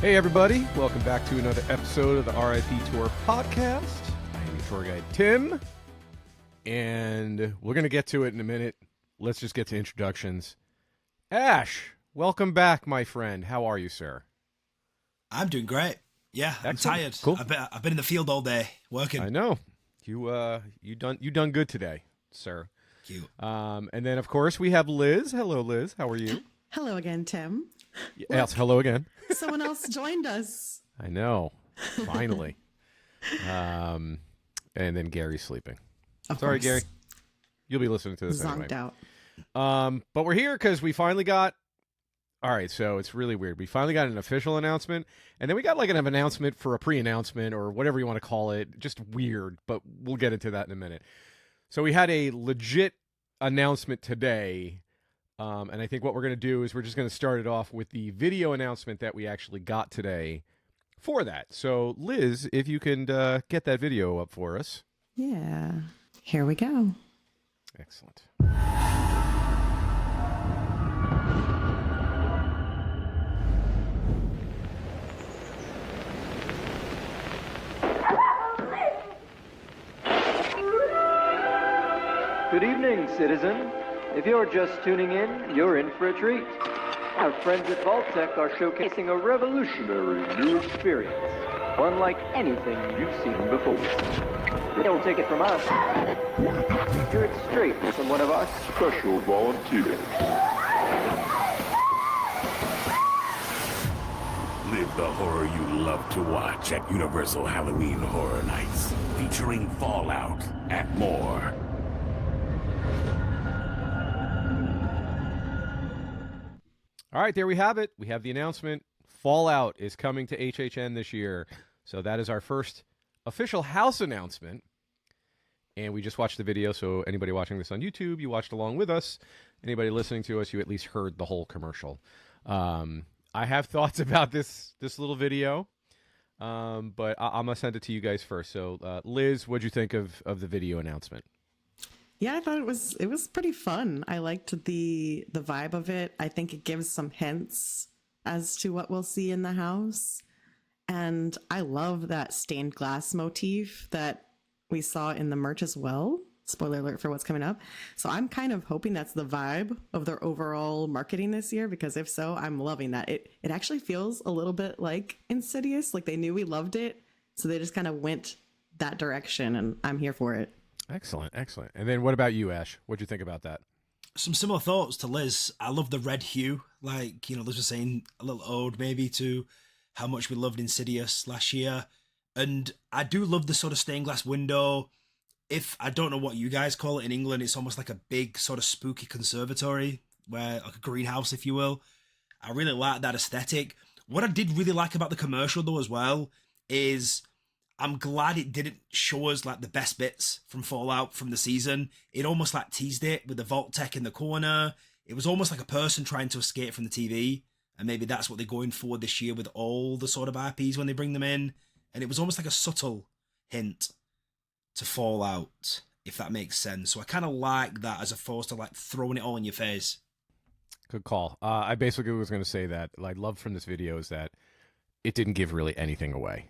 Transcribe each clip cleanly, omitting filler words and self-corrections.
Hey everybody, welcome back to another episode of the RIP Tour podcast. I am your tour guide Tim, and we're going to get to it in a minute. Let's just get to introductions. Ash, welcome back, my friend. How are you, sir? I'm doing great. Yeah, I'm Excellent. tired. Cool. I've been in the field all day working. I know. You done good today, sir. Cute. And then of course we have Liz. Hello, Liz. How are you? Hello again, Tim. Yes, hello again. Someone else joined us. I know. Finally. And then Gary's sleeping. Sorry, Gary. You'll be listening to this Zonked anyway. out. But we're here because we finally got... All right, so it's really weird. We finally got an official announcement, and then we got like an announcement for a pre-announcement or whatever you want to call it. Just weird, but we'll get into that in a minute. So we had a legit announcement today, and I think what we're going to do is we're just going to start it off with the video announcement that we actually got today for that. So, Liz, if you can get that video up for us. Yeah. Here we go. Excellent. Good evening, citizen. If you're just tuning in, you're in for a treat. Our friends at Vault-Tec are showcasing a revolutionary new experience, unlike anything you've seen before. Don't take it from us. Hear it straight from one of our special volunteers. Live the horror you love to watch at Universal Halloween Horror Nights, featuring Fallout and more. All right, there we have it. We have the announcement. Fallout is coming to HHN this year. So that is our first official house announcement. And we just watched the video, so anybody watching this on YouTube, you watched along with us. Anybody listening to us, you at least heard the whole commercial. I have thoughts about this little video, but I'm going to send it to you guys first. So, Liz, what'd you think of the video announcement? Yeah, I thought it was pretty fun. I liked the vibe of it. I think it gives some hints as to what we'll see in the house. And I love that stained glass motif that we saw in the merch as well. Spoiler alert for what's coming up. So I'm kind of hoping that's the vibe of their overall marketing this year, because if so, I'm loving that. It actually feels a little bit like Insidious, like they knew we loved it, so they just kind of went that direction, and I'm here for it. Excellent, excellent. And then what about you, Ash? What'd you think about that? Some similar thoughts to Liz. I love the red hue. Like, Liz was saying, a little ode maybe to how much we loved Insidious last year. And I do love the sort of stained glass window. If I don't know what you guys call it in England, it's almost like a big sort of spooky conservatory, where like a greenhouse, if you will. I really like that aesthetic. What I did really like about the commercial though as well is I'm glad it didn't show us like the best bits from Fallout from the season. It almost like teased it with the Vault-Tec in the corner. It was almost like a person trying to escape from the TV. And maybe that's what they're going for this year with all the sort of IPs when they bring them in. And it was almost like a subtle hint to Fallout, if that makes sense. So I kind of like that as opposed to like throwing it all in your face. Good call. I basically was going to say that what I love from this video is that it didn't give really anything away.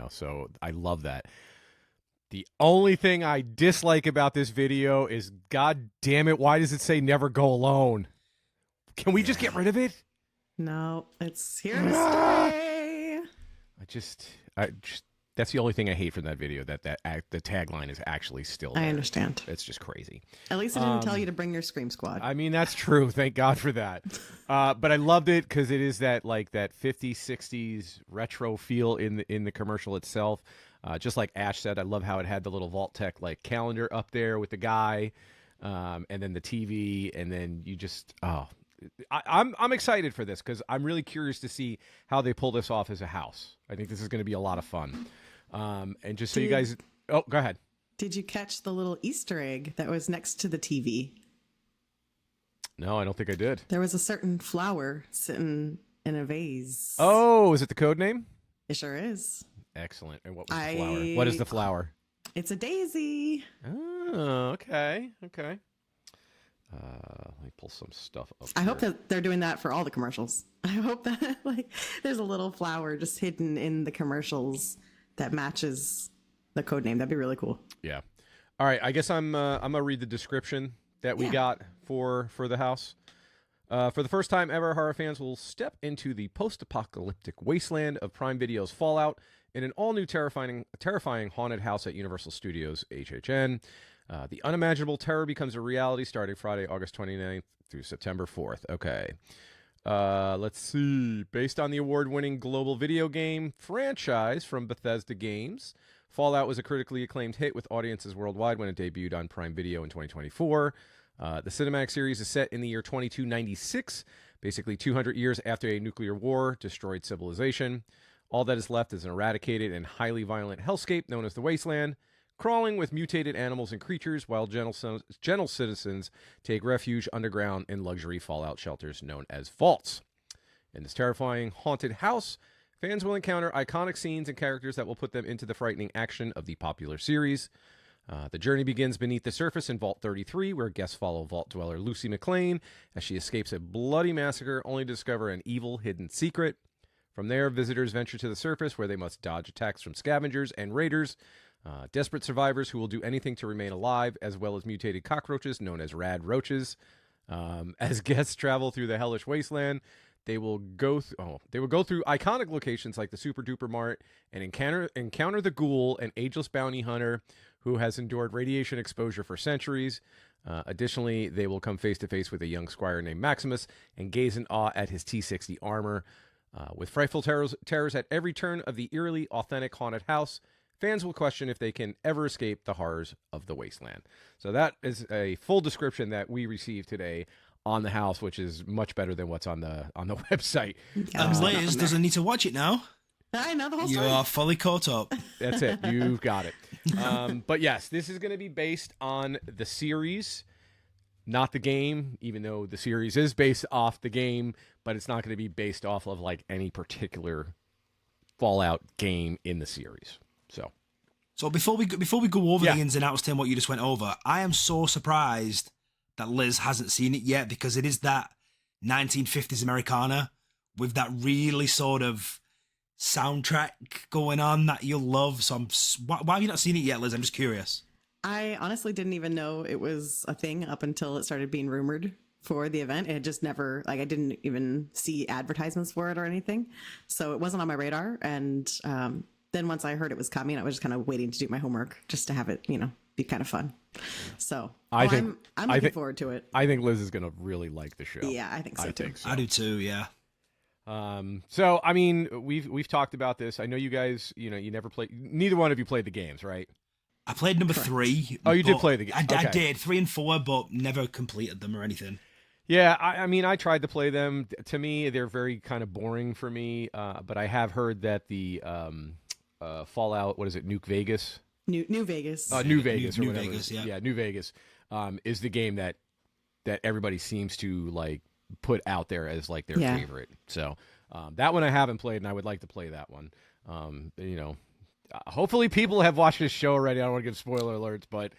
So I love that. The only thing I dislike about this video is, God damn it, why does it say never go alone? Can we just get rid of it? No, it's here to stay. I just that's the only thing I hate from that video, that the tagline is actually still there. I understand. It's just crazy. At least I didn't tell you to bring your Scream Squad. I mean, that's true. Thank God for that. But I loved it because it is that 50s, 60s retro feel in the commercial itself. Just like Ash said, I love how it had the little Vault-Tec calendar up there with the guy, and then the TV, and then you just I'm excited for this because I'm really curious to see how they pull this off as a house. I think this is going to be a lot of fun. And just so you guys, go ahead. Did you catch the little Easter egg that was next to the TV? No, I don't think I did. There was a certain flower sitting in a vase. Oh, is it the code name? It sure is. Excellent. And what was the flower? What is the flower? It's a daisy. Oh, okay. Let me pull some stuff up. I here. hope that they're doing that for all the commercials. I hope that like there's a little flower just hidden in the commercials that matches the code name. That'd be really cool. Yeah. All right. I guess I'm gonna read the description that we got for the house. For the first time ever, horror fans will step into the post-apocalyptic wasteland of Prime Video's Fallout in an all-new terrifying haunted house at Universal Studios HHN. The unimaginable terror becomes a reality starting Friday, August 29th through September 4th. Okay. Let's see. Based on the award-winning global video game franchise from Bethesda Games, Fallout was a critically acclaimed hit with audiences worldwide when it debuted on Prime Video in 2024. The cinematic series is set in the year 2296, basically 200 years after a nuclear war destroyed civilization. All that is left is an eradicated and highly violent hellscape known as the Wasteland, crawling with mutated animals and creatures while gentle citizens take refuge underground in luxury fallout shelters known as vaults. In this terrifying haunted house, fans will encounter iconic scenes and characters that will put them into the frightening action of the popular series. The journey begins beneath the surface in Vault 33, where guests follow vault dweller Lucy McLean as she escapes a bloody massacre, only to discover an evil hidden secret. From there, visitors venture to the surface, where they must dodge attacks from scavengers and raiders, desperate survivors who will do anything to remain alive, as well as mutated cockroaches known as rad roaches. As guests travel through the hellish wasteland, they will go through iconic locations like the Super Duper Mart and encounter the ghoul, an ageless bounty hunter who has endured radiation exposure for centuries. Additionally, they will come face to face with a young squire named Maximus and gaze in awe at his T-60 armor. With frightful terrors at every turn of the eerily authentic haunted house, fans will question if they can ever escape the horrors of the wasteland. So that is a full description that we received today on the house, which is much better than what's on the website. And Liz doesn't need to watch it now. I know the whole You story. are fully caught up. That's it. You've got it. But yes, this is going to be based on the series, not the game, even though the series is based off the game, but it's not going to be based off of like any particular Fallout game in the series. So before we go over the ins and outs, Tim, what you just went over, I am so surprised that Liz hasn't seen it yet, because it is that 1950s Americana with that really sort of soundtrack going on that you'll love. So why have you not seen it yet, Liz? I'm just curious. I honestly didn't even know it was a thing up until it started being rumored for the event. It had just never, like, I didn't even see advertisements for it or anything. So it wasn't on my radar. And then once I heard it was coming, I was just kind of waiting to do my homework just to have it, be kind of fun. So I'm looking forward to it. I think Liz is going to really like the show. Yeah, I think so too. I do too, yeah. So I mean, we've talked about this. I know you guys, you never played. Neither one of you played the games, right? I played number 3. Oh, you did play the game. I did 3 and 4, but never completed them or anything. Yeah, I mean, I tried to play them. To me, they're very kind of boring for me. But I have heard that the Fallout, what is it, Nuke Vegas? New Vegas. New Vegas, New or whatever. Vegas, yeah. Yeah, New Vegas is the game that everybody seems to like put out there as like their favorite. So that one I haven't played, and I would like to play that one. Hopefully people have watched this show already. I don't want to give spoiler alerts, but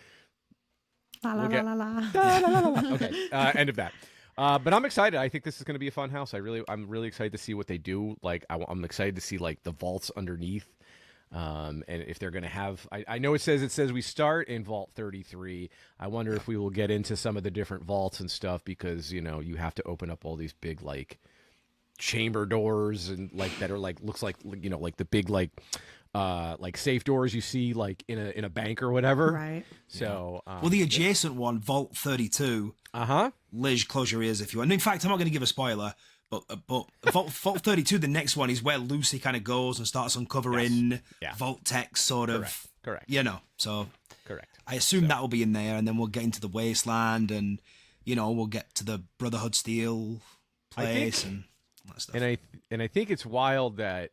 okay, end of that. But I'm excited. I think this is going to be a fun house. I'm really excited to see what they do. Like I'm excited to see like the vaults underneath. And if they're going to have, I know it says we start in Vault 33. I wonder if we will get into some of the different vaults and stuff, because you have to open up all these big like chamber doors and like that are like looks like like the big like safe doors you see like in a bank or whatever. Right. So well, the adjacent one, Vault 32. Liz, close your ears if you want. And in fact, I'm not going to give a spoiler. But Vault 32, the next one, is where Lucy kind of goes and starts uncovering Vault Tech sort of. Correct. So correct. I assume that will be in there, and then we'll get into the Wasteland, and we'll get to the Brotherhood Steel place and all that stuff. And I think it's wild that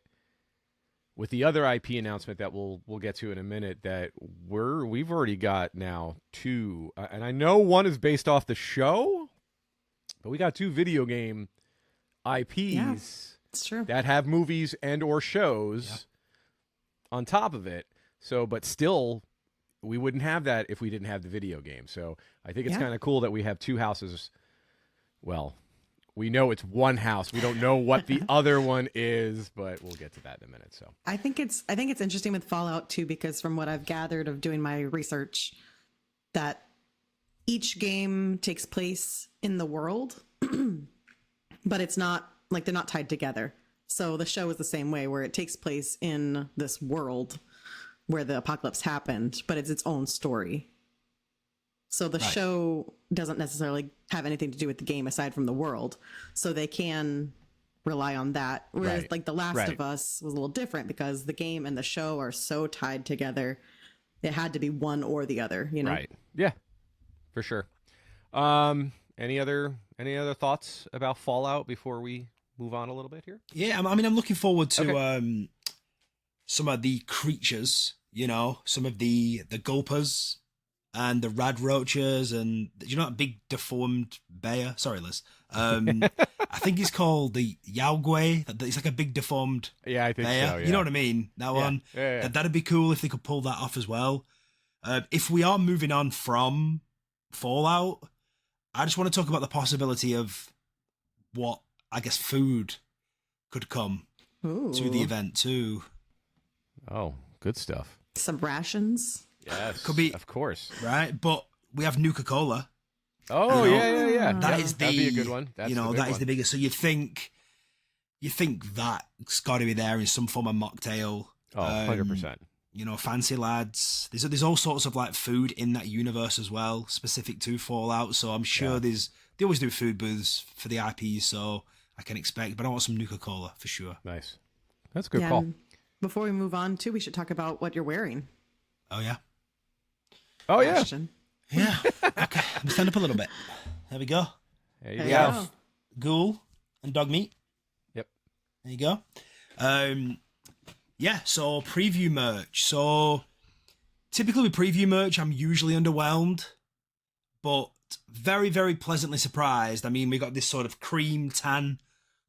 with the other IP announcement that we'll get to in a minute, that we've already got now 2, and I know one is based off the show, but we got 2 video game IPs it's true. that have movies and or shows on top of it. So, but still, we wouldn't have that if we didn't have the video game. So I think it's Yeah. kind of cool that we have two houses. Well, we know it's one house. We don't know what the other one is, but we'll get to that in a minute. So I think it's interesting with Fallout too, because from what I've gathered of doing my research, that each game takes place in the world, but it's not like they're not tied together. So the show is the same way, where it takes place in this world where the apocalypse happened, but it's its own story. So the show doesn't necessarily have anything to do with the game aside from the world. So they can rely on that. Whereas Right. like The Last Right. of Us was a little different because the game and the show are so tied together. It had to be one or the other, you know? right, yeah, for sure. Any other thoughts about Fallout before we move on a little bit here? Yeah, I mean, I'm looking forward to Okay. some of the creatures, you know, some of the gulpers and the rad roaches, and you know that big deformed bear? Sorry, Liz. I think it's called the Yaogway. It's like a big deformed Yeah, I think bear. so. Yeah. You know what I mean? That one. Yeah. That'd be cool if they could pull that off as well. If we are moving on from Fallout, I just want to talk about the possibility of what, I guess, food could come Ooh. to the event too. Oh, good stuff. Some rations. Yes, Could be- of course. Right? But we have Nuka-Cola. Oh, You know, yeah. That Yeah, is that'd be a good one. That's you know, the big that is one. the biggest. So you think that's got to be there in some form of mocktail. Oh, 100%. You know, fancy lads. There's all sorts of like food in that universe as well, specific to Fallout. So I'm sure they always do food booths for the IPs, so I can expect. But I want some Nuka-Cola for sure. Nice. That's a good Yeah, call. and before we move on too, we should talk about what you're wearing. Oh yeah, Oh, yeah. Question. yeah. Okay, I'm stand up a little bit. There we go. There you There go. you go. Ghoul and dog meat. Yep. There you go. Yeah, so preview merch. So typically with preview merch, I'm usually underwhelmed, but very, very pleasantly surprised. I mean, we got this sort of cream tan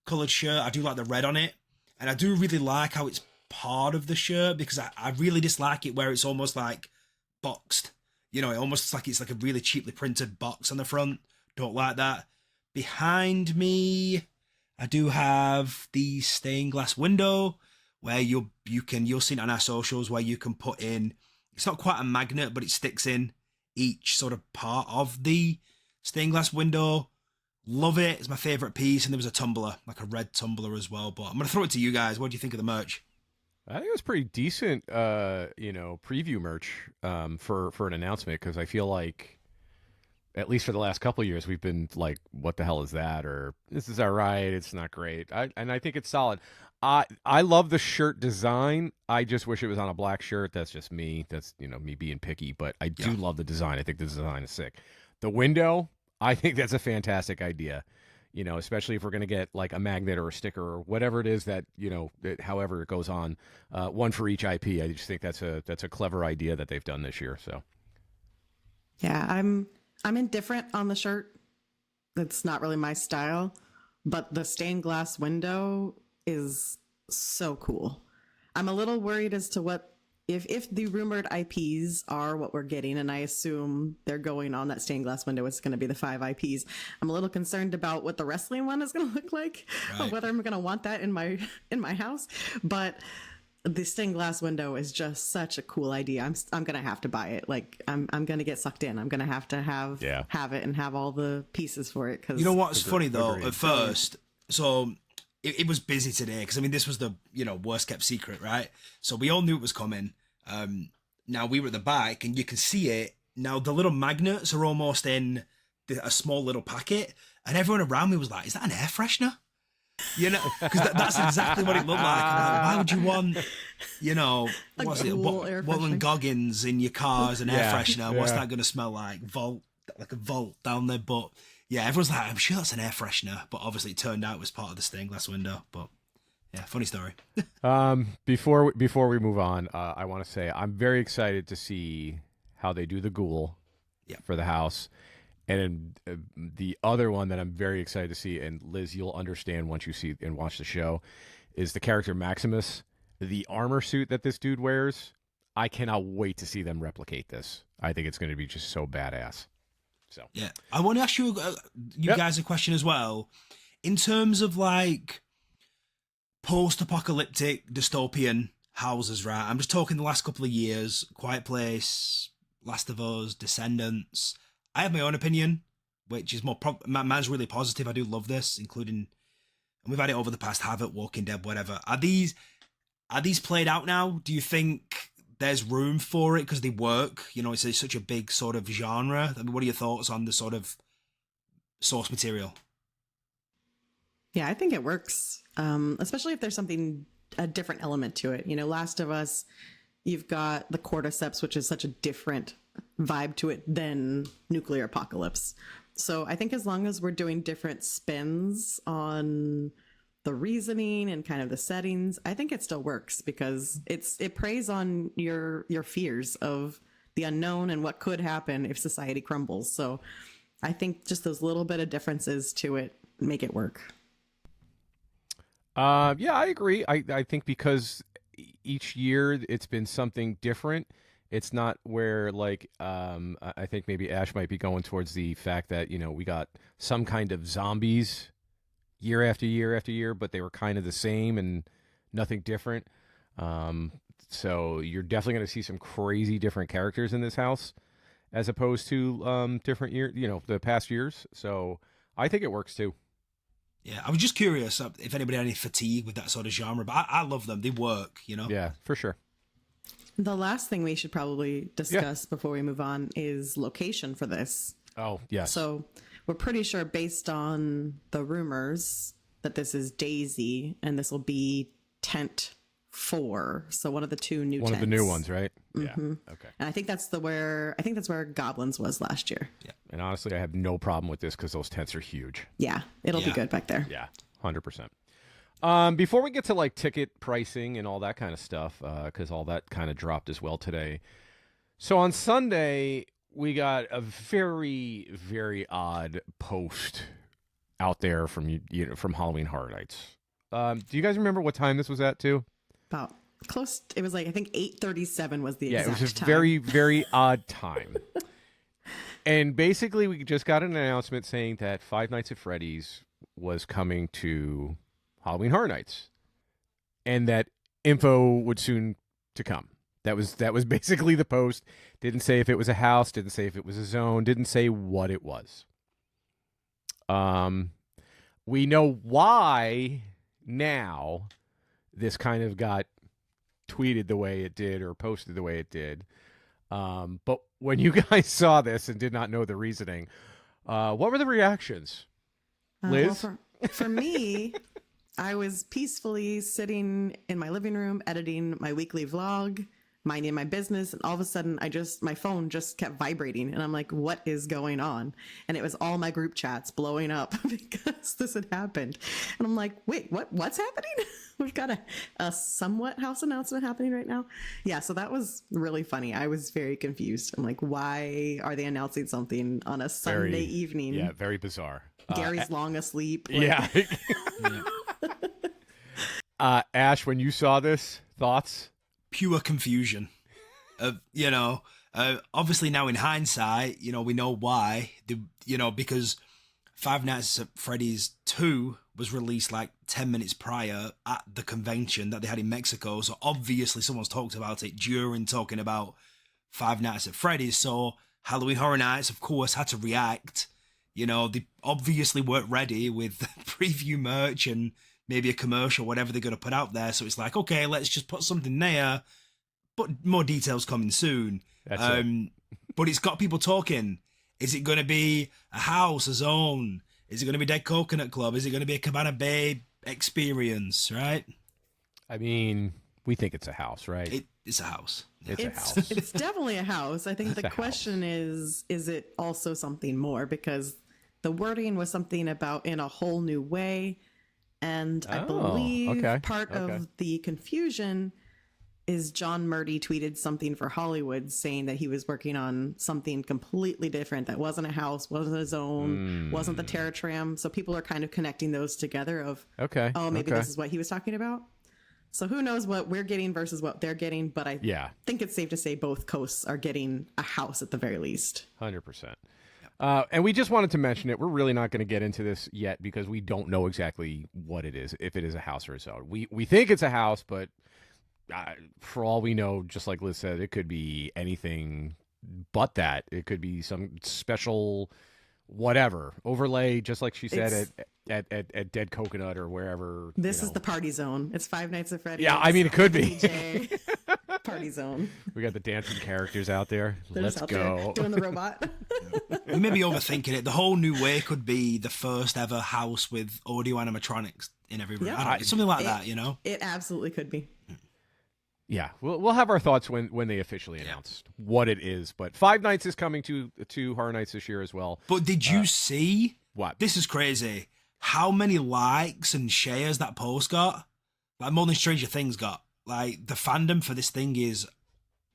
coloured shirt. I do like the red on it, and I do really like how it's part of the shirt, because I really dislike it where it's almost like boxed. You know, it almost like it's like a really cheaply printed box on the front. Don't like that. Behind me, I do have the stained glass window where you'll see it on our socials, where you can put in, it's not quite a magnet, but it sticks in each sort of part of the stained glass window. Love it. It's my favourite piece. And there was a tumbler, like a red tumbler as well. But I'm going to throw it to you guys. What do you think of the merch? I think it was pretty decent, preview merch for an announcement, because I feel like, at least for the last couple of years, we've been like, what the hell is that? Or this is all right, it's not great. And I think it's solid. I love the shirt design. I just wish it was on a black shirt. That's just me. That's, me being picky. But I do love the design. I think the design is sick. The window, I think that's a fantastic idea. Especially if we're going to get like a magnet or a sticker or whatever it is that, however it goes on, one for each IP. I just think that's a clever idea that they've done this year. So, Yeah, I'm indifferent on the shirt. It's not really my style, but the stained glass window is so cool. I'm a little worried as to what if the rumored IPs are what we're getting, and I assume they're going on that stained glass window. It's going to be the 5 IPs. I'm a little concerned about what the wrestling one is going to look like, Right. whether I'm going to want that in my house. But the stained glass window is just such a cool idea. I'm going to have to buy it. Like I'm going to get sucked in. I'm going to have have it and have all the pieces for it. Cause You know what's funny though? agreed. At first, so it was busy today because I mean this was the worst kept secret, right? So we all knew it was coming. Now we were at the back and you can see it. Now the little magnets are almost in a small little packet, and everyone around me was like, "Is that an air freshener?" Because that's exactly what it looked like. And I'm like, why would you want, A what's it, cool air Walton freshener. Goggins in your car as an air Yeah, freshener? What's yeah. that going to smell like? Like a vault down there. But yeah, everyone's like, I'm sure that's an air freshener. But obviously it turned out it was part of the stained glass window. But yeah, funny story. Before we move on, I want to say I'm very excited to see how they do the ghoul for the house. And the other one that I'm very excited to see, and Liz, you'll understand once you see and watch the show, is the character Maximus. The armor suit that this dude wears, I cannot wait to see them replicate this. I think it's going to be just so badass. So yeah, I want to ask you guys a question as well. In terms of like post-apocalyptic dystopian houses, right? I'm just talking the last couple of years. Quiet Place, Last of Us, Descendants. I have my own opinion, which is mine's really positive. I do love this, including, and we've had it over the past, Havoc, Walking Dead, whatever. Are these played out now? Do you think there's room for it because they work? You know, it's such a big sort of genre. I mean, what are your thoughts on the sort of source material? Yeah, I think it works, especially if there's a different element to it. You know, Last of Us, you've got the cordyceps, which is such a different vibe to it than nuclear apocalypse. So I think as long as we're doing different spins on the reasoning and kind of the settings, I think it still works because it preys on your fears of the unknown and what could happen if society crumbles. So I think just those little bit of differences to it make it work. Yeah, I agree. I think because each year it's been something different. It's not where like I think maybe Ash might be going towards the fact that, you know, we got some kind of zombies year after year after year, but they were kind of the same and nothing different. So you're definitely going to see some crazy different characters in this house as opposed to different year, you know, the past years. So I think it works too. Yeah, I was just curious if anybody had any fatigue with that sort of genre, but I love them. They work, you know? Yeah, for sure. The last thing we should probably discuss before we move on is location for this. Oh, yes. So we're pretty sure based on the rumors that this is Daisy and this will be tent 4. So one of the two new One tents. of the new ones, right? Mm-hmm. Yeah. Okay. And I think that's where Goblins was last year. Yeah. And honestly, I have no problem with this because those tents are huge. Yeah, it'll be good back there. Yeah, 100%. Before we get to like ticket pricing and all that kind of stuff, because all that kind of dropped as well today. So on Sunday, we got a very, very odd post out there from from Halloween Horror Nights. Do you guys remember what time this was at too? About close. It was like I think 8:37 was the exact time. Yeah, it was a time. very, very odd time. And basically, we just got an announcement saying that Five Nights at Freddy's was coming to Halloween Horror Nights, and that info would soon to come. That was basically the post. Didn't say if it was a house. Didn't say if it was a zone. Didn't say what it was. We know why now this kind of got tweeted the way it did or posted the way it did. But when you guys saw this and did not know the reasoning, what were the reactions? Liz? Well, for me, I was peacefully sitting in my living room editing my weekly vlog, minding my business, and all of a sudden my phone just kept vibrating, and I'm like, what is going on? And it was all my group chats blowing up because this had happened. And I'm like, wait, what's happening? We've got a somewhat house announcement happening right now. Yeah, so that was really funny. I was very confused. I'm like, why are they announcing something on a Sunday evening? Yeah, very bizarre. Gary's long asleep. Like, yeah. Ash, when you saw this, thoughts? Pure confusion. Obviously now in hindsight, we know why. Because Five Nights at Freddy's 2 was released like 10 minutes prior at the convention that they had in Mexico. So obviously someone's talked about it during talking about Five Nights at Freddy's. So Halloween Horror Nights, of course, had to react. They obviously weren't ready with preview merch and maybe a commercial, whatever they're going to put out there. So it's like, okay, let's just put something there, but more details coming soon. That's it. But it's got people talking. Is it going to be a house, a zone? Is it going to be Dead Coconut Club? Is it going to be a Cabana Bay experience, right? I mean, we think it's a house, right? It's a house. It's a house. It's definitely a house. I think It's the a question is it also something more? Because the wording was something about in a whole new way. And I believe part of the confusion is John Murdy tweeted something for Hollywood saying that he was working on something completely different that wasn't a house, wasn't a zone, wasn't the Terror Tram. So people are kind of connecting those together of, maybe this is what he was talking about. So who knows what we're getting versus what they're getting, but I think it's safe to say both coasts are getting a house at the very least. 100%. And we just wanted to mention it. We're really not going to get into this yet because we don't know exactly what it is, if it is a house or a zone. We think it's a house, but for all we know, just like Liz said, it could be anything but that. It could be some special whatever overlay, just like she said at Dead Coconut or wherever. This is the party zone. It's Five Nights at Freddy's. Yeah, I mean, it could be. DJ. Party zone. We got the dancing characters out there. Let's go. Doing the robot. We may be overthinking it. The whole new way could be the first ever house with audio animatronics in every room. Yeah. Something like that, you know? It absolutely could be. Yeah, we'll have our thoughts when they officially announce what it is. But Five Nights is coming to Horror Nights this year as well. But did you see? What? This is crazy. How many likes and shares that post got? Like more than Stranger Things got. Like the fandom for this thing is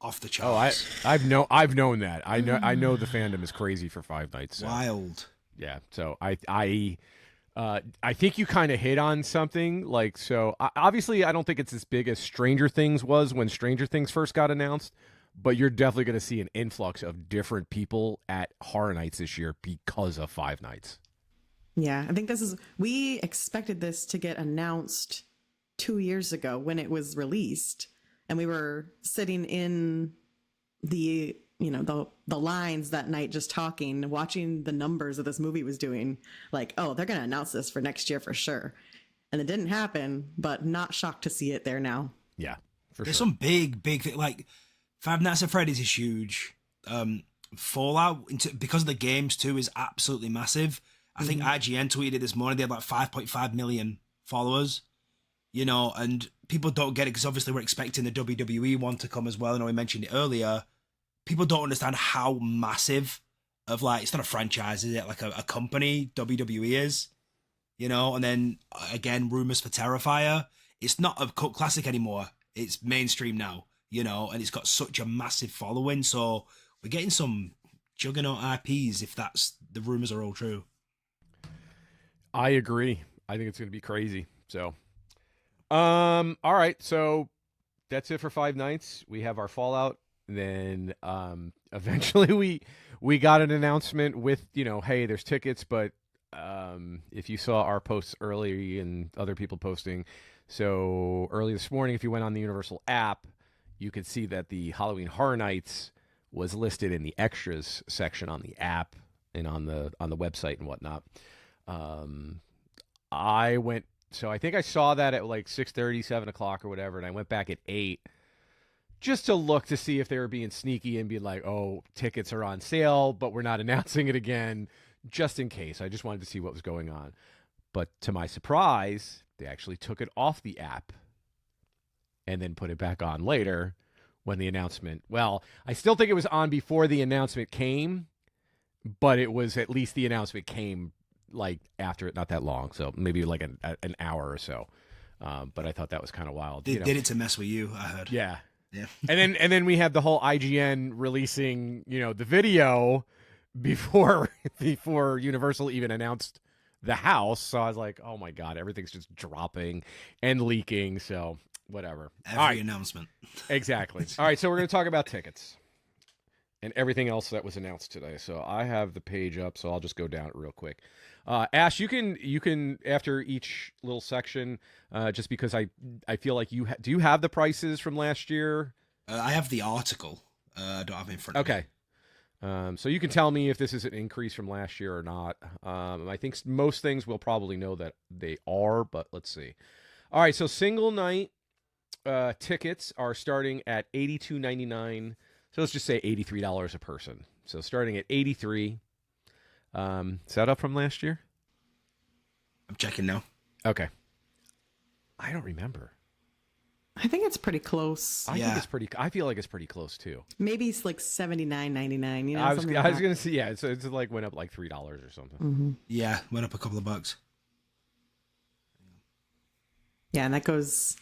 off the charts. Oh, I've known that. I know the fandom is crazy for Five Nights. So. Wild. Yeah. So I think you kind of hit on something. Like, so obviously I don't think it's as big as Stranger Things was when Stranger Things first got announced, but you're definitely going to see an influx of different people at Horror Nights this year because of Five Nights. Yeah, I think we expected this to get announced 2 years ago when it was released, and we were sitting in the lines that night just talking, watching the numbers that this movie was doing, like, oh, they're going to announce this for next year for sure. And it didn't happen, but not shocked to see it there now. Yeah, There's some big thing, like Five Nights at Freddy's is huge. Fallout, because of the games too, is absolutely massive. I think IGN tweeted this morning they had like 5.5 million followers, you know, and people don't get it because obviously we're expecting the WWE one to come as well. I know we mentioned it earlier. People don't understand how massive of, like, it's not a franchise, is it? Like a company WWE is, you know. And then again, rumors for Terrifier. It's not a cult classic anymore. It's mainstream now, you know, and it's got such a massive following. So we're getting some juggernaut IPs if that's the rumors are all true. I agree. I think it's going to be crazy. So, all right. So that's it for Five Nights. We have our Fallout. Then eventually we got an announcement with, hey, there's tickets, but if you saw our posts early and other people posting, so early this morning, if you went on the Universal app, you could see that the Halloween Horror Nights was listed in the extras section on the app and on the website and whatnot. I think I saw that at like 6:30, 7 o'clock or whatever, and I went back at 8 just to look to see if they were being sneaky and be like, oh, tickets are on sale, but we're not announcing it again, just in case. I just wanted to see what was going on. But to my surprise, they actually took it off the app and then put it back on later when the announcement, well, I still think it was on before the announcement came, but it was at least the announcement came like after it, not that long. So maybe like an hour or so. But I thought that was kind of wild. They did it to mess with you, I heard. Yeah. Yeah. and then we had the whole IGN releasing, the video before Universal even announced the house. So I was like, oh my God, everything's just dropping and leaking. So whatever. Every announcement. Exactly. All right. So we're going to talk about tickets and everything else that was announced today. So I have the page up, so I'll just go down it real quick. Ash, you can after each little section, just because I feel like do you have the prices from last year? I have the article. I don't have it in front of me. Okay. So you can tell me if this is an increase from last year or not. I think most things we'll probably know that they are, but let's see. All right. So single night tickets are starting at $82.99. So let's just say $83 a person. So starting at $83. Is that up from last year? I'm checking now. Okay. I don't remember. I think it's pretty close. I think it's pretty. I feel like it's pretty close too. Maybe it's like $79.99. I was gonna say it's like went up like $3 or something. Mm-hmm. Yeah, went up a couple of bucks. Yeah, and that goes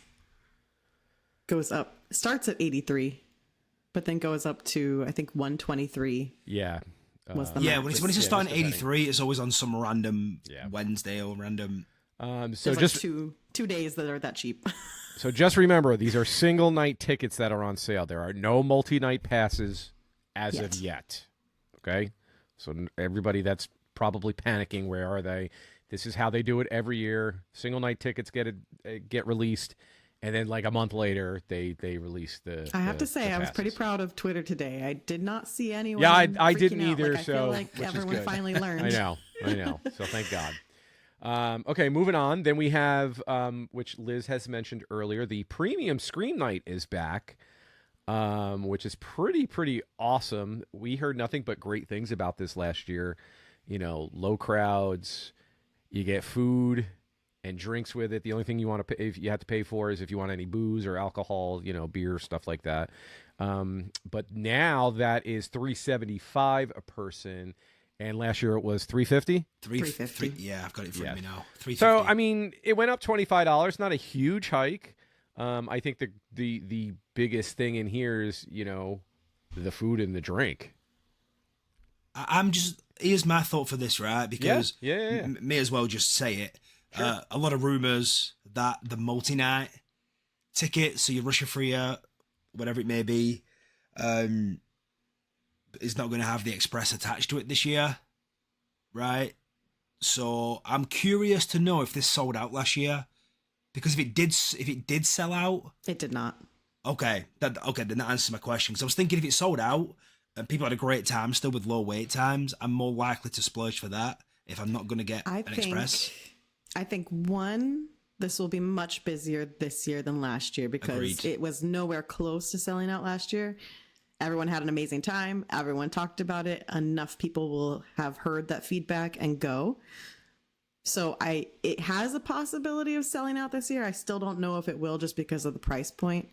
up. Starts at 83, but then goes up to I think 123. Yeah. When it's just starting 83, it's always on some random Wednesday or random. So just like two days that are that cheap. So just remember, these are single night tickets that are on sale. There are no multi-night passes as of yet. Okay? So everybody that's probably panicking, where are they? This is how they do it every year. Single night tickets get released, and then like a month later, they release the. I have to say, I was pretty proud of Twitter today. I did not see anyone. Yeah, I didn't out. either. Like, I so feel like which everyone is good. finally learned. I know. So thank God. Okay, moving on. Then we have, which Liz has mentioned earlier, the premium Scream Night is back, which is pretty awesome. We heard nothing but great things about this last year. You know, low crowds, you get food and drinks with it. The only thing you want to pay, if you have to pay for, is if you want any booze or alcohol, you know, beer, stuff like that. But now that is $375 a person. And last year it was $350. $350. Yeah, I've got it in front of me now. $350. So I mean, it went up $25. Not a huge hike. I think the biggest thing in here is, you know, the food and the drink. Here's my thought for this, right? Because yeah. May as well just say it. Sure. A lot of rumors that the multi-night ticket, so your Russia Freer, whatever it may be, is not going to have the Express attached to it this year, right? So I'm curious to know if this sold out last year, because if it did sell out, it did not. Okay, then that answers my question. Because I was thinking, if it sold out and people had a great time still with low wait times, I'm more likely to splurge for that if I'm not going to get an Express. I think this will be much busier this year than last year, because Agreed. It was nowhere close to selling out last year. Everyone had an amazing time. Everyone talked about it. Enough people will have heard that feedback and go. So it has a possibility of selling out this year. I still don't know if it will, just because of the price point.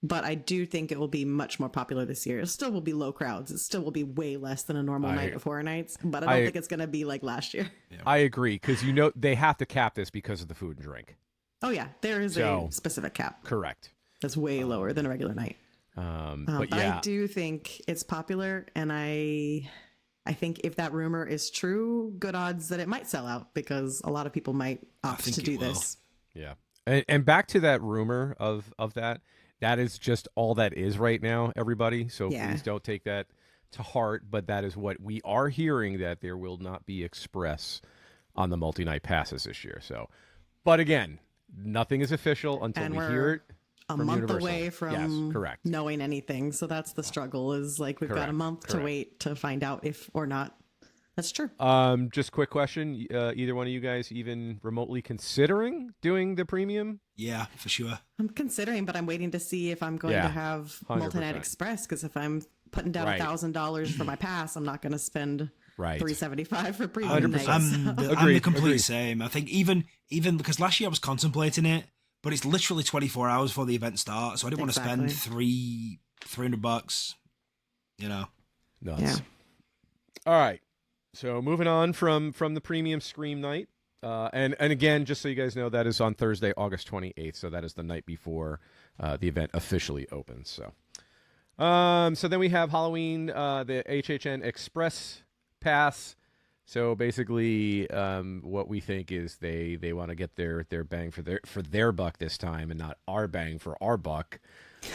But I do think it will be much more popular this year. It still will be low crowds. It still will be way less than a normal night of Horror Nights. But I don't think it's going to be like last year. Yeah. I agree, because you know they have to cap this because of the food and drink. Oh yeah, there is a specific cap. Correct. That's way lower than a regular night. But yeah. I do think it's popular, and I think if that rumor is true, good odds that it might sell out, because a lot of people might opt to do this. Yeah. And back to that rumor of that is just all that is right now, everybody. So please don't take that to heart, but that is what we are hearing, that there will not be Express on the multi-night passes this year. So, but again, nothing is official until we hear it. A month Universal. away from correct. knowing anything. So that's the struggle, is like we've got a month to wait to find out if or not. That's true. Just quick question. Either one of you guys even remotely considering doing the premium? Yeah, for sure. I'm considering, but I'm waiting to see if I'm going to have 100%. multi-night Express, because if I'm putting down $1,000 for my pass, I'm not going to spend $375 for premium nights. I'm the complete same. I think even because last year I was contemplating it, but it's literally 24 hours before the event starts, so I didn't want to spend $300, you know. Nuts. Yeah. All right. So moving on from the premium Scream Night, and again, just so you guys know, that is on Thursday, August 28th. So that is the night before the event officially opens. So then we have Halloween, the HHN Express Pass. So basically, what we think is they want to get their bang for their buck this time, and not our bang for our buck.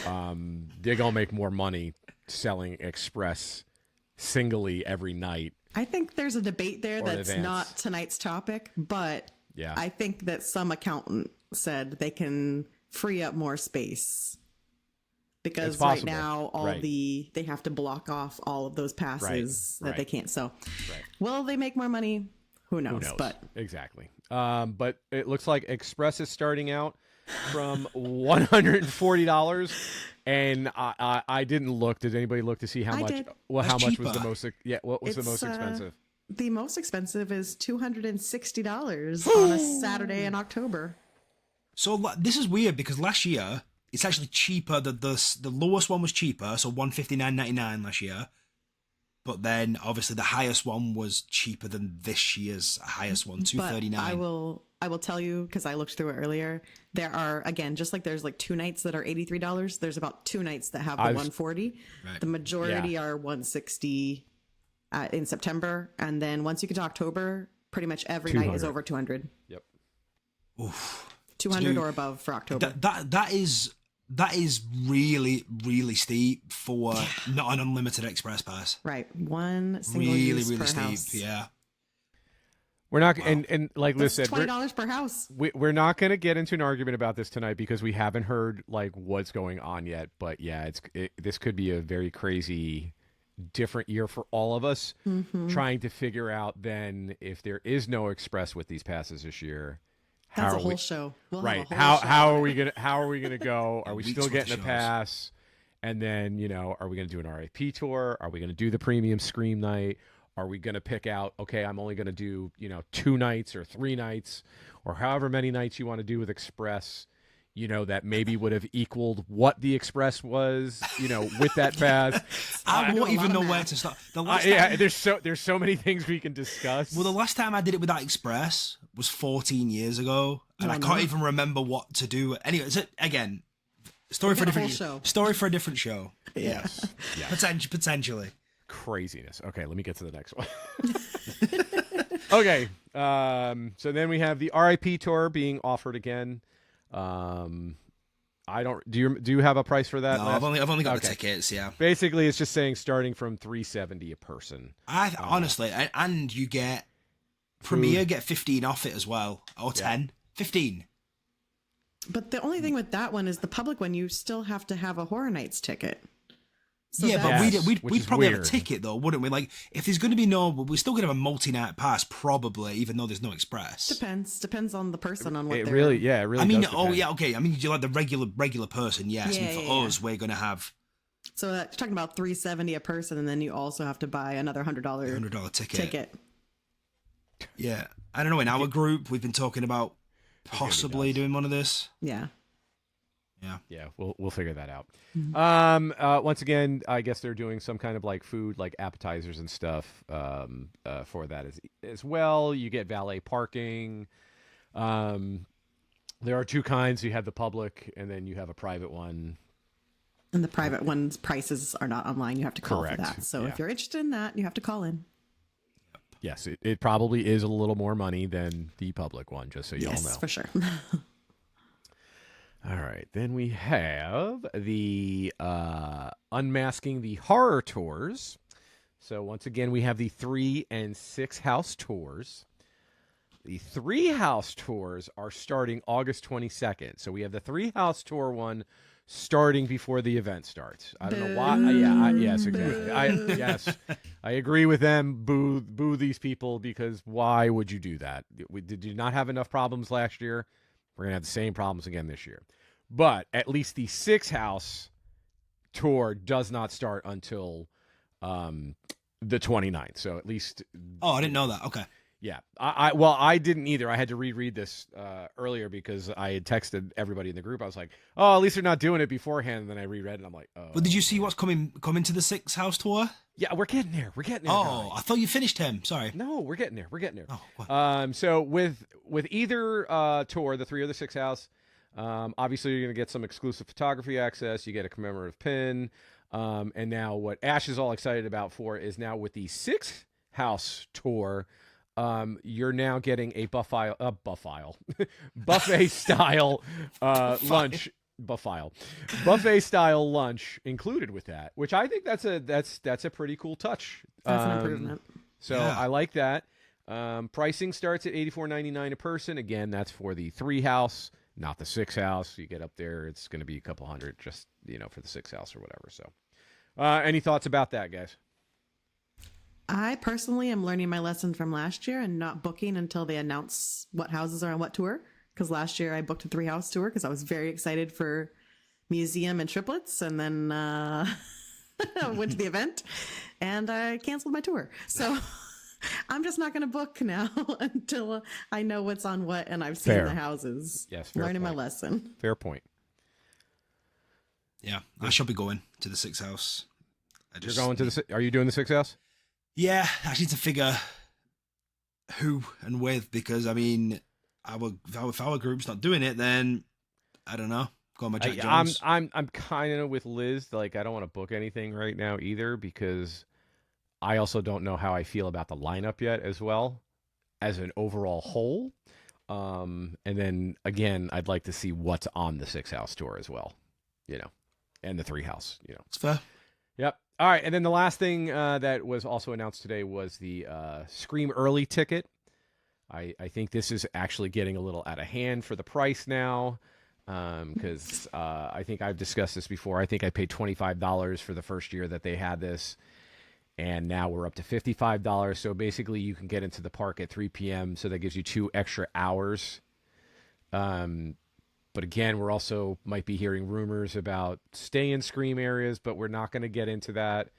They're gonna make more money selling Express singly every night. I think there's a debate there that's advance. not tonight's topic, but Yeah. I think that some accountant said they can free up more space, because right now they have to block off all of those passes that they can't. So will they make more money? Who knows? But exactly. But it looks like Express is starting out from $140, and I didn't look. Did anybody look to see how much? Did. Well, how That's much cheaper. was the most? Yeah, what was the most expensive? The most expensive is $260 on a Saturday in October. So this is weird, because last year it's actually cheaper. The lowest one was cheaper, so $159.99 last year. But then obviously the highest one was cheaper than this year's highest one, $239. But I will tell you, because I looked through it earlier, there are, again, just like there's like 2 nights that are $83, there's about 2 nights that have the $140. Right. The majority are $160 in September, and then once you get to October, pretty much every night is over $200. Yep. Oof. 200 or above for October. That is really, really steep for not an unlimited express pass. Right. One single Really, use really per steep. house. Yeah. We're not, and like Liz That's said, $20 per house. we're not going to get into an argument about this tonight because we haven't heard like what's going on yet. But yeah, this could be a very crazy, different year for all of us. Trying to figure out then if there is no express with these passes this year. That's a whole show. We'll Right. have a whole show. How are we gonna go? Are we Weeks still worth getting of a shows. pass? And then, are we gonna do an RIP tour? Are we gonna do the premium Scream night? Are we gonna pick out, okay, I'm only gonna do, 2 nights or 3 nights or however many nights you want to do with Express, that maybe would have equaled what the Express was, with that pass. I won't even know where to start. The last time, there's so many things we can discuss. well, the last time I did it with that Express was 14 years ago, and I can't even remember what to do. Anyway, again, story for a different show. Story for a different show. Yes. Yeah. Potentially. Craziness. Okay, let me get to the next one. Okay, so then we have the RIP tour being offered again. I don't. Do you have a price for that? No, Les? I've only got the Okay. tickets. Yeah. Basically, it's just saying starting from $370 a person. Honestly, and you get Premiere get 15 off it as well, or 10, 15. But the only thing with that one is the public one, you still have to have a Horror Nights ticket. So Yeah, but Yes, we'd which is probably have a weird. ticket though, wouldn't we? Like, if there's going to be we're still going to have a multi-night pass, probably, even though there's no express. Depends on the person on what It they're... really does depend. Okay. I mean, you like the regular person, yes. Yeah, and for yeah, us, we're going to have So you're talking about $370 a person, and then you also have to buy another $100 $100 ticket. ticket. Yeah, I don't know. In our group, we've been talking about possibly doing one of this. Yeah. Yeah, we'll figure that out. Once again, I guess they're doing some kind of like food, like appetizers and stuff for that as well. You get valet parking. There are 2 kinds. You have the public, and then you have a private one. And the private one's prices are not online. You have to call Correct. for that. So Yeah. if you're interested in that, you have to call in. Yes, it probably is a little more money than the public one, just so you all Yes, know. for sure. All right, then we have the Unmasking the Horror Tours. So once again, we have the 3 and 6 house tours. The 3 house tours are starting August 22nd. So we have the 3 house tour one starting before the event starts. I don't know why. Yes, exactly. I agree with them. Boo these people, because why would you do that? Did you not have enough problems last year? We're going to have the same problems again this year. But at least the 6 house tour does not start until the 29th. So at least... Oh, I didn't know that. Okay. Yeah. I didn't either. I had to reread this earlier because I had texted everybody in the group. I was like, oh, at least they're not doing it beforehand. And then I reread it and I'm like, oh. But did you see what's coming to the 6 house tour? Yeah, we're getting there. We're getting there. Oh, guys. I thought you finished him. Sorry. No, we're getting there. We're getting there. Oh, what? So with either tour, the 3 or the 6 house, obviously you're going to get some exclusive photography access. You get a commemorative pin. And now what Ash is all excited about for is now with the 6 house tour, you're now getting a buffet style lunch. Buffet style lunch included with that, which I think that's a pretty cool touch. That's an improvement. So Yeah. I like that. Pricing starts at $84.99 a person. Again, that's for the 3 house, not the 6 house. You get up there, it's going to be a couple hundred just, for the 6 house or whatever. So, any thoughts about that, guys? I personally am learning my lesson from last year and not booking until they announce what houses are on what tour. Because last year I booked a 3 house tour because I was very excited for Museum and Triplets, and then went to the event and I canceled my tour. So I'm just not going to book now until I know what's on what and I've seen Fair. the houses. Yes, fair learning my point. lesson. Fair point. Yeah, I shall be going to the 6 house. You're going to the. Are you doing the 6 house? Yeah, I need to figure who and with, because I mean, if our group's not doing it, then I don't know. Go on my Jack Jones. I'm kind of with Liz. Like, I don't want to book anything right now either because I also don't know how I feel about the lineup yet as well as an overall whole. And then again, I'd like to see what's on the 6 house tour as well, and the 3 house, It's fair. Yep. All right. And then the last thing that was also announced today was the Scream Early ticket. I think this is actually getting a little out of hand for the price now, because I think I've discussed this before. I think I paid $25 for the first year that they had this, and now we're up to $55. So basically you can get into the park at 3 p.m., so that gives you 2 extra hours. But again, we're also might be hearing rumors about stay in Scream areas, but we're not going to get into that.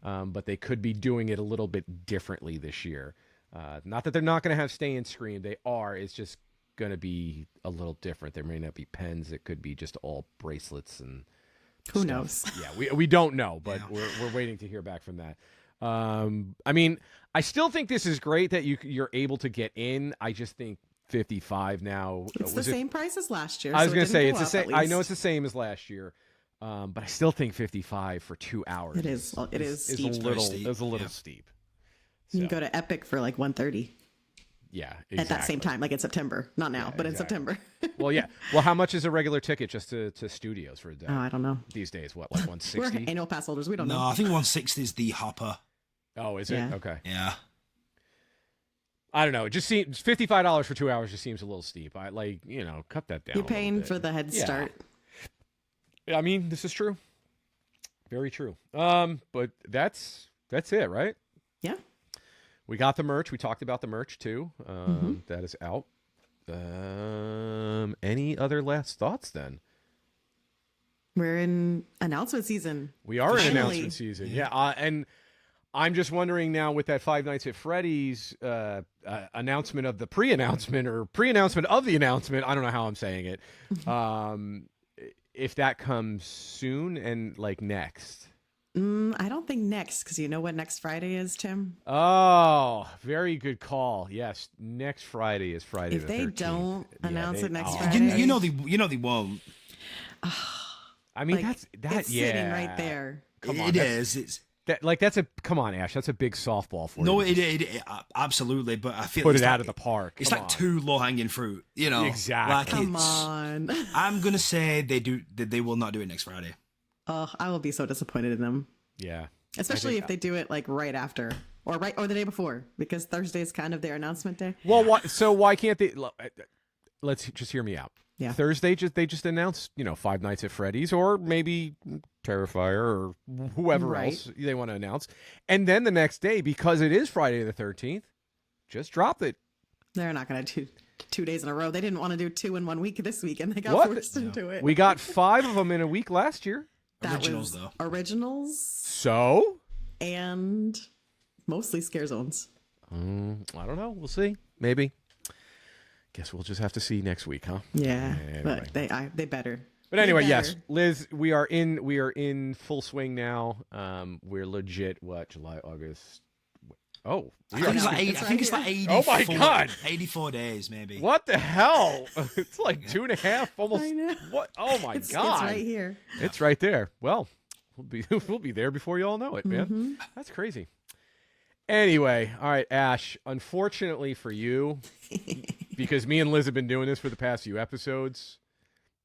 But they could be doing it a little bit differently this year. Not that they're not going to have stay in Scream. They are. It's just going to be a little different. There may not be pens. It could be just all bracelets and Who stuff. knows? Yeah, we don't know, but we're waiting to hear back from that. I mean, I still think this is great that you're able to get in. I just think 55 now. It's the same price as last year. I was so going to say it's the the same. I know it's the same as last year, but I still think 55 for 2 hours. It is. It is steep. a little steep. You can go to Epic for like 130 Yeah, exactly. at that same time, like in September. Not now, but in September. Well, yeah. Well, how much is a regular ticket just to studios for a day? Oh, I don't know. These days, what, like We're 160? annual pass holders. We don't No, know. I think 160 is the hopper. Oh, is it? Yeah. Okay. Yeah. I don't know. It just seems $55 for 2 hours just seems a little steep. I cut that down. You're paying a little bit. for the head Yeah. start. I mean, this is true. Very true. But that's it, right? Yeah. We got the merch. We talked about the merch too. That is out. Any other last thoughts then? We're in announcement season. We are in Finally. announcement season. Yeah. And I'm just wondering now with that Five Nights at Freddy's announcement of the pre-announcement or pre-announcement of the announcement. I don't know how I'm saying it. If that comes soon and like next. I don't think next, because you know what next Friday is, Tim? Oh, very good call. Yes, next Friday is Friday If the 13th. they don't announce it next oh. Friday. You know they won't. I mean, Like, it's sitting right there. Come on, It is. It's come on, Ash. That's a big softball for no, you. it absolutely. But I feel Put it's it like, out of the park. It's Come like on. too low hanging fruit. Exactly. Like Come it's, on. I'm gonna say they will not do it next Friday. Oh, I will be so disappointed in them. Yeah. Especially if they do it like right after or the day before, because Thursday is kind of their announcement day. Well, why can't they? Let's just hear me out. Yeah. Thursday, they just announced, Five Nights at Freddy's or maybe Terrifier or whoever Right. else they want to announce, and then the next day, because it is Friday the 13th, just drop it. They're not going to do 2 days in a row. They didn't want to do 2 in 1 week this week, and they got What? forced into it. We got 5 of them in a week last year. That Originals, was though. originals So and mostly scare zones. I don't know. We'll see. Maybe. Guess we'll just have to see next week, huh? Yeah, Anyway. but they better. But anyway, They yes, better. Liz, we are in full swing now. We're legit. What, July, August? Oh, I think it's like It's I think it's right like here. 84, Oh my God. 84 days maybe. what the hell? It's like 2.5, almost. I know. What? Oh my It's God! right here. It's right there. Well, we'll be there before you all know it, man. Mm-hmm. That's crazy. Anyway, all right, Ash. Unfortunately for you, because me and Liz have been doing this for the past few episodes,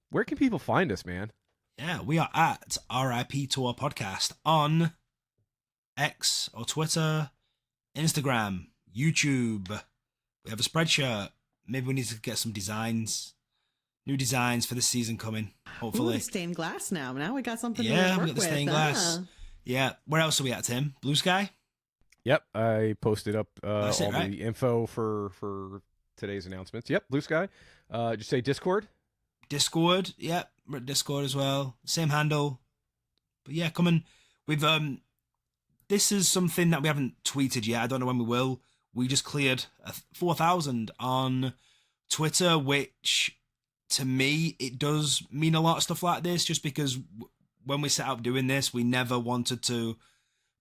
where can people find us, man? Yeah, we are at RIP Tour Podcast on X or Twitter, Instagram, YouTube. We have a spreadshirt. Maybe we need to get some designs, new designs for the season coming. Ooh, Hopefully, the stained glass now. Now we got something to yeah, work we got the with. stained glass. Yeah, where else are we at, Tim? Blue Sky. Yep, I posted up That's it, all right? the info for today's announcements. Yep, Blue Sky. Just say Discord. Discord, yeah, we're at Discord as well. Same handle. But yeah, come on. We've this is something that we haven't tweeted yet. I don't know when we will. We just cleared 4,000 on Twitter, which to me it does mean a lot of stuff like this. Just because when we set up doing this, we never wanted to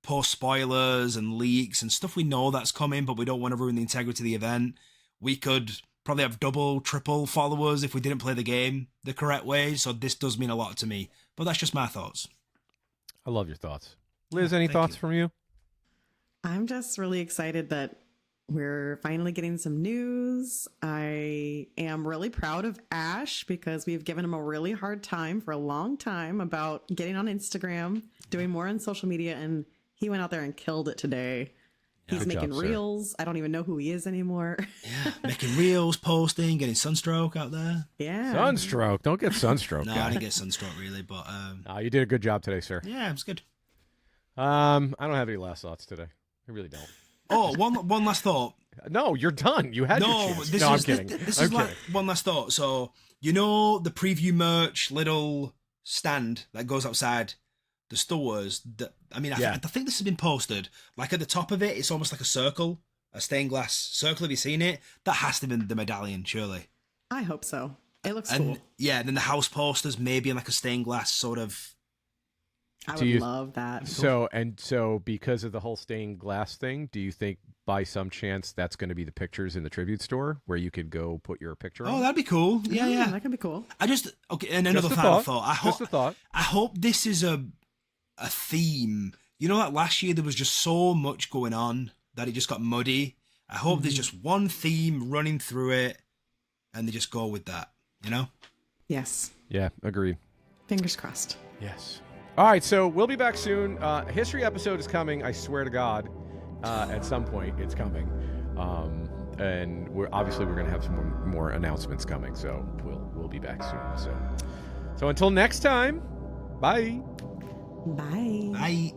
post spoilers and leaks and stuff we know that's coming, but we don't want to ruin the integrity of the event. We could probably have double, triple followers if we didn't play the game the correct way. So this does mean a lot to me. But that's just my thoughts. I love your thoughts. Liz, any thank thoughts you. from you? I'm just really excited that We're finally getting some news. I am really proud of Ash because we've given him a really hard time for a long time about getting on Instagram, doing more on social media, and he went out there and killed it today. He's Good making job, sir. reels. I don't even know who he is anymore. Yeah, making reels, posting, getting sunstroke out there. Yeah. Sunstroke. Don't get sunstroke. No, guy. I didn't get sunstroke really, but You did a good job today, sir. yeah, it was good. I don't have any last thoughts today. I really don't. Oh, one last thought. No, you're done. You had your No, chance. this No, is I'm kidding. This I'm is like kidding. one last thought. So you know the preview merch little stand that goes outside the stores. I think this has been posted. Like at the top of it, it's almost like a circle, a stained glass circle. Have you seen it? That has to be the medallion, surely. I hope so. It looks And cool. yeah, then the house posters maybe in like a stained glass sort of. I Do would you- love that. So because of the whole stained glass thing, do you think by some chance that's going to be the pictures in the tribute store where you could go put your picture Oh, on? that'd be cool. Yeah, yeah. That could be cool. And another Just a final thought. thought. Just a thought. I hope this is a theme. You know, like last year there was just so much going on that it just got muddy. I hope there's just one theme running through it, and they just go with that. You know? Yes. Yeah, agreed. Fingers crossed. Yes. All right, so we'll be back soon. A history episode is coming. I swear to God, at some point it's coming, and we're going to have some more announcements coming. So we'll be back soon. So until next time, bye. Bye. Bye.